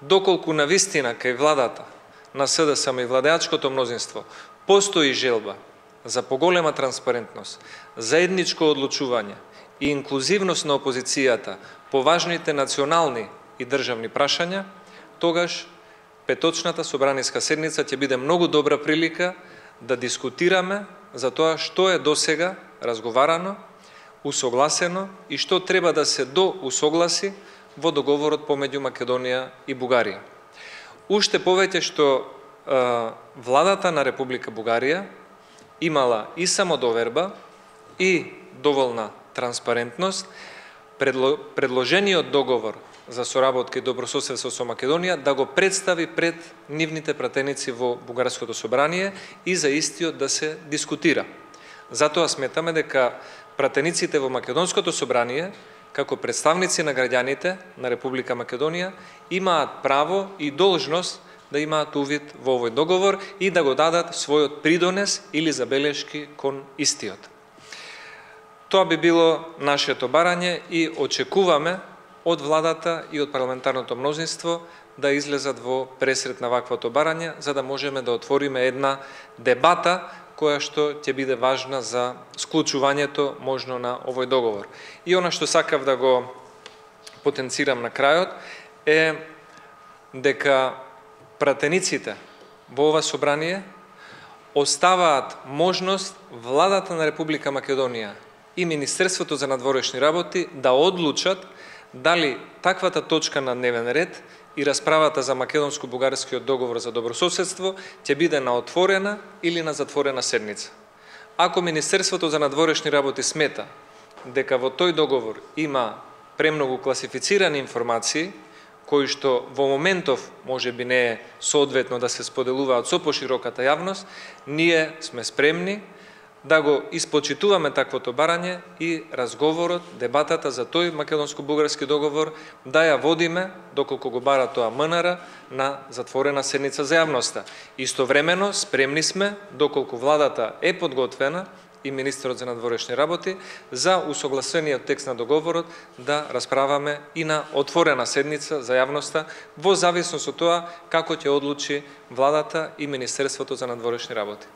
доколку навистина кај владата на СДСМ и владеачкото мнозинство постои желба за поголема транспарентност, заедничко одлучување и инклузивност на опозицијата по важните национални и државни прашања, тогаш петочната собраниска седница ќе биде многу добра прилика да дискутираме за тоа што е досега разговарано, усогласено и што треба да се доусогласи во договорот помеѓу Македонија и Бугарија. Уште повеќе што владата на Република Бугарија имала и самодоверба и доволна транспарентност, предложениот договор за соработка и добрососедство со Македонија да го представи пред нивните пратеници во Бугарското собрание и за истиот да се дискутира. Затоа сметаме дека пратениците во Македонското собрание, како представници на граѓаните на Република Македонија, имаат право и должност да имаат увид во овој договор и да го дадат својот придонес или забелешки кон истиот. Тоа би било нашето барање и очекуваме од владата и од парламентарното мнозинство да излезат во пресрет на ваквото барање, за да можеме да отвориме една дебата која што ќе биде важна за склучувањето можно на овој договор. И она што сакав да го потенцирам на крајот е дека пратениците во ова собрание оставаат можност владата на Република Македонија и Министерството за надворешни работи да одлучат дали таквата точка на дневен ред и расправата за македонско-бугарскиот договор за добрососедство ќе биде на отворена или на затворена седница. Ако Министерството за надворешни работи смета дека во тој договор има премногу класифицирани информации, кои што во моментов може би не е соодветно да се споделуваат со пошироката јавност, ние сме спремни да го испочитуваме таквото барање и разговорот, дебатата за тој македонско-бугарски договор да ја водиме, доколку го бара тоа МНР, на затворена седница за јавноста. Истовремено спремни сме, доколку владата е подготвена и министерот за надворешни работи, за усогласениот текст на договорот да расправаме и на отворена седница за јавноста, во зависност од тоа како ќе одлучи владата и Министерството за надворешни работи.